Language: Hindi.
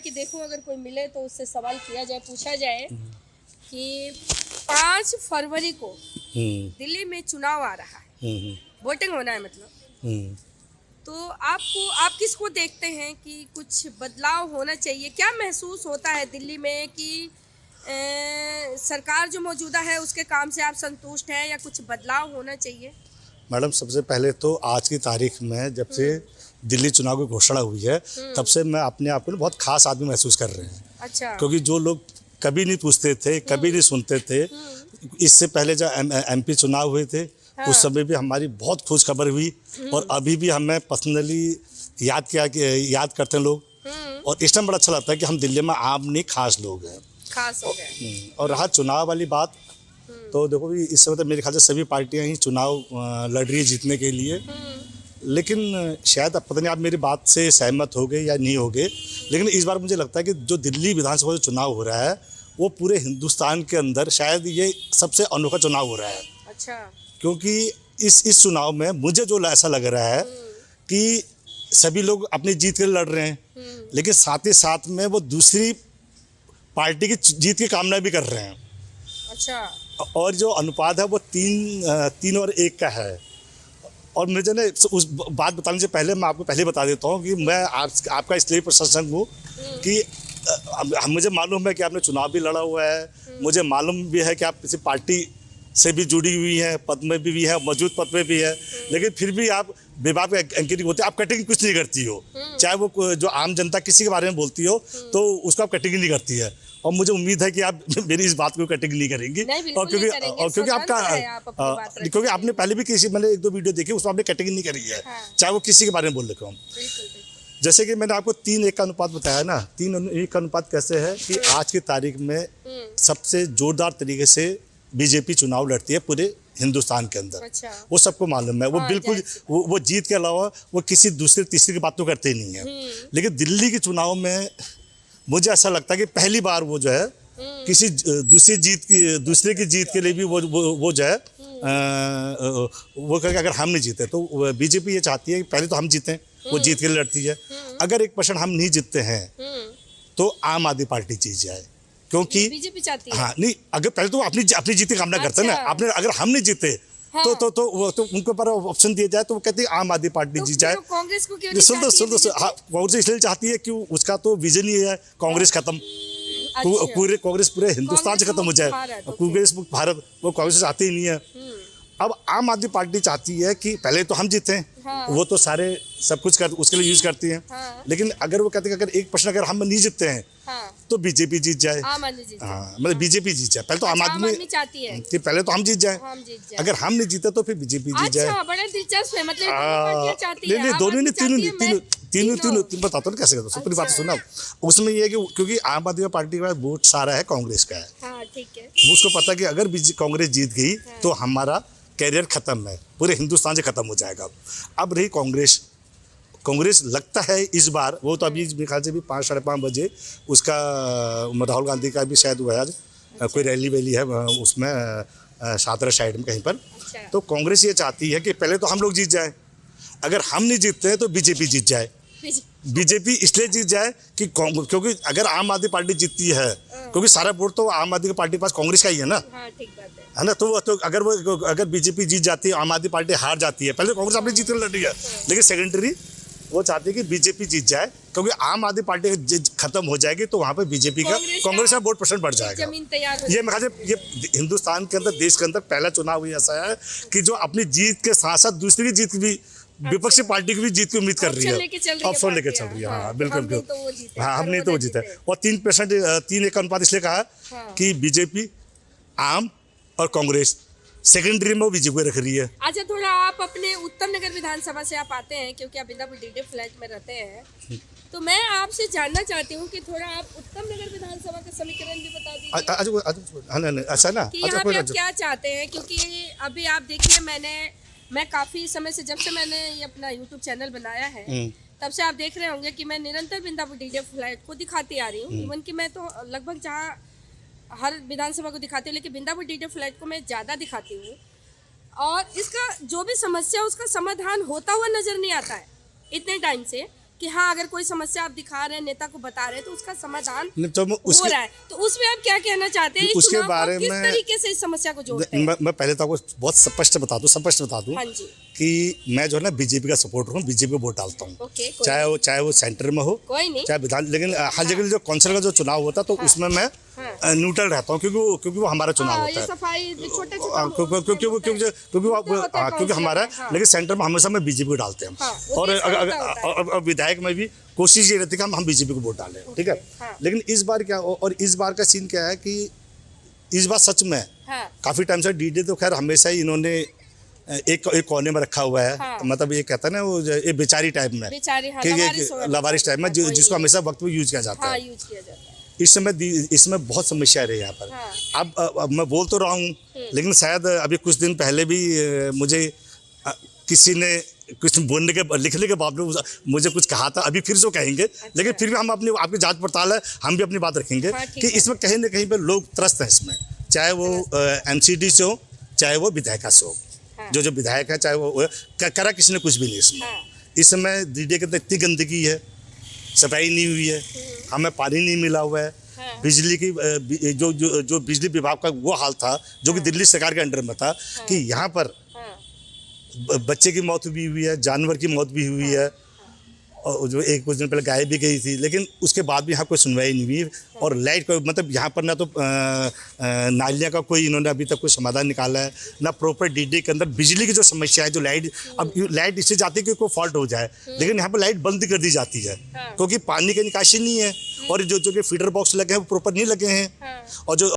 कि देखूं अगर कोई मिले तो उससे सवाल किया जाए, पूछा जाए कि 5 फरवरी को दिल्ली में चुनाव आ रहा है, वोटिंग होना है मतलब, तो आप किसको देखते हैं कि कुछ बदलाव होना चाहिए? क्या महसूस होता है दिल्ली में कि सरकार जो मौजूदा है उसके काम से आप संतुष्ट हैं या कुछ बदलाव होना चाहिए? मैडम, सबसे पहले तो आज की तारीख में जब से दिल्ली चुनाव की घोषणा हुई है तब से मैं अपने आप को बहुत खास आदमी महसूस कर रहे हैं। अच्छा। क्योंकि जो लोग कभी नहीं पूछते थे, कभी नहीं सुनते थे, इससे पहले जब एमपी चुनाव हुए थे उस समय भी हमारी बहुत खोज खबर हुई और अभी भी हमें पर्सनली याद करते हैं लोग। और इस टाइम बड़ा अच्छा लगता है कि हम दिल्ली में आम नहीं खास लोग हैं, खास हो गए। और रहा चुनाव वाली बात, तो देखो भी इस समय तो मेरे ख्याल से सभी पार्टियां ही चुनाव लड़ रही है जीतने के लिए। लेकिन शायद अब पता नहीं आप मेरी बात से सहमत हो गए या नहीं हो गए, लेकिन इस बार मुझे लगता है कि जो दिल्ली विधानसभा जो चुनाव हो रहा है वो पूरे हिंदुस्तान के अंदर शायद ये सबसे अनोखा चुनाव हो रहा है। अच्छा। क्योंकि इस चुनाव में मुझे जो ऐसा लग रहा है कि सभी लोग अपनी जीत के लिए लड़ रहे हैं, लेकिन साथ ही साथ में वो दूसरी पार्टी की जीत की कामना भी कर रहे हैं। अच्छा। और जो अनुपात है वो 3 और 1 का है। और मुझे ना उस बात बताने से पहले मैं आपको पहले बता देता हूँ कि मैं आपका इसलिए प्रशंसक हूँ कि मुझे मालूम है कि आपने चुनाव भी लड़ा हुआ है, मुझे मालूम भी है कि आप किसी पार्टी से भी जुड़ी हुई हैं, पद में भी है, मौजूद पद में भी है, लेकिन फिर भी आप विभाग में एंकरिंग होते, आप कटिंग कुछ नहीं करती हो। चाहे वो जो आम जनता किसी के बारे में बोलती हो तो उसको आप कटिंग नहीं करती है, और मुझे उम्मीद है कि आप मेरी इस बात को कटिंग नहीं करेंगी। और क्योंकि आपने पहले भी किसी मैंने 1-2 वीडियो देखी उसमें आपने कटिंग नहीं करी है। हाँ। चाहे वो किसी के बारे में बोल रहे हो। जैसे कि मैंने आपको 3-1 का अनुपात बताया ना, 3-1 का अनुपात कैसे है कि आज की तारीख में सबसे जोरदार तरीके से बीजेपी चुनाव लड़ती है पूरे हिंदुस्तान के अंदर। अच्छा। वो सबको मालूम है, वो बिल्कुल वो जीत के अलावा वो किसी दूसरे तीसरे की बात तो करते ही नहीं है। लेकिन दिल्ली के चुनाव में मुझे ऐसा लगता है कि पहली बार वो जो है किसी दूसरे की जीत के लिए भी वो जो है वो कहेगा अगर हम नहीं जीते तो बीजेपी ये चाहती है कि पहले तो हम जीतें, वो जीत के लिए लड़ती है। अगर 1% हम नहीं जीतते हैं तो आम आदमी पार्टी जीत जाए, क्योंकि बीजेपी चाहती है। हाँ नहीं, अगर पहले तो अपनी जीत की कामना करते हैं ना, आपने अगर हम नहीं जीते हाँ। तो उनको पर ऑप्शन दिया जाए तो वो कहते हैं आम आदमी पार्टी जीत जाए। कांग्रेस को क्यों नहीं चाहती है? हाँ, कांग्रेस इसलिए चाहती है कि उसका तो विजन ही है कांग्रेस खत्म। पूरे कांग्रेस पूरे हिंदुस्तान से खत्म हो जाए, कांग्रेस मुक्त भारत, वो कांग्रेस चाहती ही नहीं है। अब आम आदमी पार्टी चाहती है कि पहले तो हम जीते। हाँ। वो तो सारे सब कुछ उसके लिए यूज करती है। हाँ। लेकिन अगर वो कहते हैं अगर 1% अगर हम नहीं जीतते हैं हाँ। तो बीजेपी जीत जाए। हाँ, मतलब बीजेपी जीत जाए। पहले तो आम आदमी चाहती है कि पहले तो हम जीत जाए, अगर हम नहीं जीते तो फिर बीजेपी जीत जाए। बड़ा दिलचस्प है, मतलब दोनों नहीं, तीनों बताता हूँ कैसे करता हूँ। पूरी बात सुना। उसमें ये है कि क्योंकि आम आदमी पार्टी का वोट सारा है कांग्रेस का है, उसको पता कि अगर कांग्रेस जीत गई तो हमारा कैरियर खत्म है, पूरे हिंदुस्तान से खत्म हो जाएगा। अब रही कांग्रेस लगता है इस बार, वो तो अभी मेरे ख्याल से भी 5-5:30 बजे उसका राहुल गांधी का भी शायद हुआ है कोई रैली है उसमें शाहदरा साइड में कहीं पर। तो कांग्रेस ये चाहती है कि पहले तो हम लोग जीत जाए, अगर हम नहीं जीतते हैं तो बीजेपी जीत जाए। बीजेपी इसलिए जीत जाए कि क्योंकि अगर आम आदमी पार्टी जीतती है, क्योंकि सारा वोट तो आम आदमी पार्टी के पास कांग्रेस का ही है ना। हाँ, ठीक बात है ना। तो अगर बीजेपी जीत जाती है, आम आदमी पार्टी हार जाती है, पहले कांग्रेस अपनी जीत कर लड़ रही है, लेकिन सेकेंडरी वो चाहती है कि बीजेपी जीत जाए, क्योंकि आम आदमी पार्टी खत्म हो जाएगी तो वहाँ पे बीजेपी का कांग्रेस का वोट % बढ़ जाएगा। ये मैं ये हिंदुस्तान के अंदर, देश के अंदर पहला चुनाव ही ऐसा है कि जो अपनी जीत के साथ साथ दूसरी की जीत भी, विपक्षी पार्टी की भी जीत की उम्मीद कर रही है, ऑप्शन लेके चल रही है। हाँ बिल्कुल, हाँ हम नहीं तो वो जीते। और 3-1 का अनुपात इसलिए कहा कि बीजेपी, आम और कांग्रेस सेकेंडरी में बीजेपी रख रही है। अच्छा, थोड़ा आप अपने उत्तम नगर विधानसभा से आप आते हैं, क्योंकि आप इंदापुर डीडी फ्लैट में रहते हैं, तो मैं आपसे जानना चाहती हूँ कि थोड़ा आप उत्तम नगर विधानसभा का समीकरण भी बता दीजिए। अच्छा ना, यहाँ पे आप क्या चाहते हैं? क्योंकि अभी आप देखिए, मैं काफी समय से, जब से मैंने ये अपना YouTube चैनल बनाया है तब से आप देख रहे होंगे कि मैं निरंतर बिंदापुर डीडी फ्लैट को दिखाती आ रही हूँ। इवन कि मैं तो लगभग जहाँ हर विधानसभा को दिखाती हूँ, लेकिन बिंदापुर डीडी फ्लैट को मैं ज़्यादा दिखाती हूँ, और इसका जो भी समस्या उसका समाधान होता हुआ नज़र नहीं आता है इतने टाइम से। कि हाँ अगर कोई समस्या आप दिखा रहे हैं, नेता को बता रहे हैं, तो उसका समाधान नहीं, तो मैं हो उसके रहा है, तो उसमें आप क्या कहना चाहते हैं? इस उसके चुनाव को बारे किस में तरीके से इस समस्या को जोड़ते हैं? मैं पहले तो आपको बहुत स्पष्ट बता दूं हाँ जी, कि मैं जो है ना बीजेपी का सपोर्टर हूँ, बीजेपी को वोट डालता हूँ। ओके, चाहे वो सेंटर में हो, कोई नहीं, चाहे विधान, लेकिन हर जगह जो काउंसिल का जो चुनाव होता है तो उसमें मैं न्यूट्रल रहता हूँ, क्योंकि वो हमारा चुनाव हाँ, होता ये है। सफाई छोटे क्योंकि हमारा, लेकिन सेंटर में हमेशा मैं बीजेपी को डालते हैं। और अगर विधायक में भी कोशिश ये रहती है कि हम बीजेपी को वोट डालें, ठीक है। लेकिन इस बार क्या, और इस बार का सीन क्या है कि इस बार सच में काफी टाइम से डीडे तो खैर हमेशा ही इन्होंने एक कोने में रखा हुआ है। मतलब ये कहता है ना, वो एक बेचारी टाइप में, लवारिस टाइप में, जिसको हमेशा वक्त में यूज किया जाता है। इसमें बहुत समस्या रही यहाँ पर। अब मैं बोल तो रहा हूँ, लेकिन शायद अभी कुछ दिन पहले भी मुझे किसी ने कुछ बोलने के, लिखने के बावजूद मुझे कुछ कहा था, अभी फिर से कहेंगे। लेकिन फिर भी हम आपकी जांच पड़ताल है, हम भी अपनी बात रखेंगे कि इसमें कहीं ना कहीं पे लोग त्रस्त हैं इसमें, चाहे वो एमसीडी से हो, चाहे वो विधायक से हो। जो विधायक है, चाहे वो करा किसी ने कुछ भी नहीं इसमें। इस समय डीडे के अंदर इतनी गंदगी है, सफाई नहीं हुई है, हमें पानी नहीं मिला हुआ है, बिजली की जो बिजली विभाग का वो हाल था जो कि दिल्ली सरकार के अंडर में था, कि यहाँ पर बच्चे की मौत भी हुई है, जानवर की मौत भी हुई है, और जो कुछ दिन पहले गाय भी गई थी, लेकिन उसके बाद भी यहाँ कोई सुनवाई नहीं हुई। और लाइट का मतलब यहाँ पर ना तो नालियाँ का कोई इन्होंने अभी तक कोई समाधान निकाला है, ना प्रॉपर डीडी के अंदर बिजली की जो समस्या है, जो लाइट, अब लाइट इससे जाती है कि कोई फॉल्ट हो जाए, लेकिन यहाँ पर लाइट बंद कर दी जाती है क्योंकि पानी की निकासी नहीं है, और जो फीडर बॉक्स लगे हैं वो प्रॉपर नहीं लगे हैं, और जो